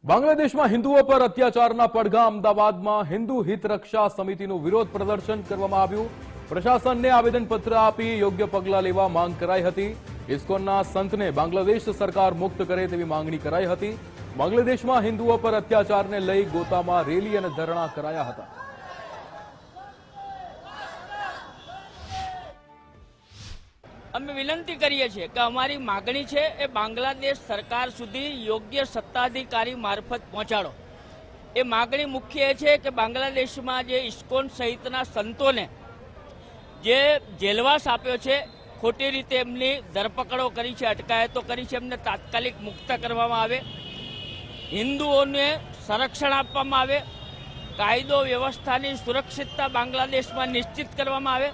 બાંગ્લાદેશમાં હિન્દુઓ પર અત્યાચારના પડઘા અમદાવાદમાં હિન્દુ હિત રક્ષા સમિતિનું વિરોધ પ્રદર્શન કરવામાં આવ્યું। પ્રશાસનને આવેદનપત્ર આપી યોગ્ય પગલાં લેવા માંગ કરાઈ હતી। ઇસ્કોનના સંતને બાંગ્લાદેશ સરકાર મુક્ત કરે તેવી માંગણી કરાઈ હતી। બાંગ્લાદેશમાં હિન્દુઓ પર અત્યાચારને લઈ ગોતામાં રેલી અને ધરણા કરાયા હતા। અમે વિનંતી કરીએ છીએ કે અમારી માગણી છે એ બાંગ્લાદેશ સરકાર સુધી યોગ્ય સત્તાધિકારી મારફત પહોંચાડો। એ માગણી મુખ્ય એ છે કે બાંગ્લાદેશમાં જે ઇસ્કોન સહિતના સંતોને જે જેલવાસ આપ્યો છે, ખોટી રીતે એમની ધરપકડો કરી છે, અટકાયતો કરી છે, એમને તાત્કાલિક મુક્ત કરવામાં આવે, હિન્દુઓને સંરક્ષણ આપવામાં આવે, કાયદો વ્યવસ્થાની સુરક્ષિતતા બાંગ્લાદેશમાં નિશ્ચિત કરવામાં આવે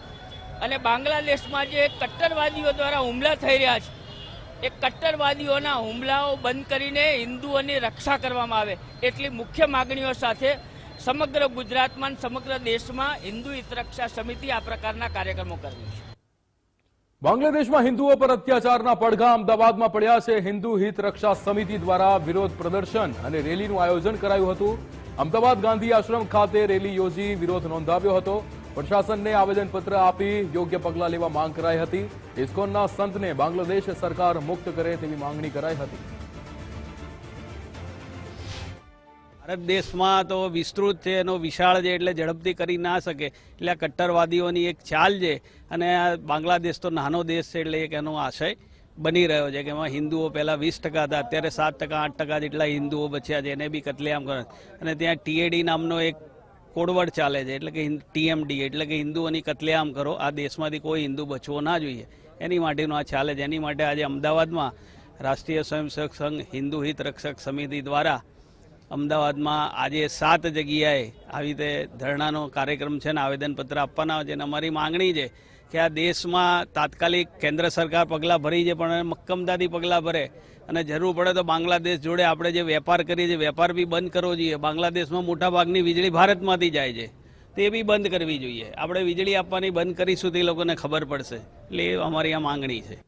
અને બાંગ્લાદેશમાં જે કટ્ટરવાદીઓ દ્વારા હુમલા થઈ રહ્યા છે એ કટ્ટરવાદીઓના હુમલાઓ બંધ કરીને હિન્દુઓની રક્ષા કરવામાં આવે। એટલી મુખ્ય માગણીઓ સાથે સમગ્ર ગુજરાતમાં સમગ્ર દેશમાં હિન્દુ હિત રક્ષા સમિતિ આ પ્રકારના કાર્યક્રમો કરી છે। બાંગ્લાદેશમાં હિન્દુઓ પર અત્યાચારના પડઘા અમદાવાદમાં પડ્યા છે। હિન્દુ હિત રક્ષા સમિતિ દ્વારા વિરોધ પ્રદર્શન અને રેલીનું આયોજન કરાયું હતું। અમદાવાદ ગાંધી આશ્રમ ખાતે રેલી યોજી વિરોધ નોંધાવ્યો હતો। પ્રશાસનને આવેદનપત્ર આપી યોગ્ય પગલાં લેવા માંગ કરાઈ હતી। ઇસ્કોનના સંતને બાંગ્લાદેશ સરકાર મુક્ત કરે તેવી માંગણી કરાઈ હતી। ભારત દેશમાં તો વિસ્તૃત છે, એનો વિશાળ છે, એટલે ઝડપથી કરી ના શકે, એટલે આ કટ્ટરવાદીઓની એક ચાલ છે અને આ બાંગ્લાદેશ તો નાનો દેશ છે એટલે એક એનો આશય બની રહ્યો છે કે એમાં હિન્દુઓ પહેલાં 20% હતા, અત્યારે 7% 8% જેટલા હિન્દુઓ બચ્યા છે, એને બી કતલેઆમ કરે અને ત્યાં ટીએડી નામનો એક કોડવર્ડ ચાલે છે એટલે કે ટીએમડી એટલે કે હિન્દુઓની કતલેઆમ કરો, આ દેશમાંથી કોઈ હિન્દુ બચવો ના જોઈએ, એની માટેનું આ ચાલે છે। એની માટે આજે અમદાવાદમાં રાષ્ટ્રીય સ્વયંસેવક સંઘ હિન્દુ હિત રક્ષક સમિતિ દ્વારા અમદાવાદમાં આજે 7 જગ્યાએ આવી રીતે ધરણાનો કાર્યક્રમ છે ને આવેદનપત્ર આપવાના છે અને અમારી માંગણી છે કે આ દેશમાં તાત્કાલિક કેન્દ્ર સરકાર પગલાં ભરી છે પણ મક્કમતાથી પગલાં ભરે અને જરૂર પડે તો બાંગ્લાદેશ જોડે આપણે જે વેપાર કરીએ છીએ વેપાર બી બંધ કરવો જોઈએ। બાંગ્લાદેશમાં મોટાભાગની વીજળી ભારતમાંથી જાય છે, તે બી બંધ કરવી જોઈએ। આપણે વીજળી આપવાની બંધ કરીશું તે લોકોને ખબર પડશે, એટલે એ અમારી આ માંગણી છે।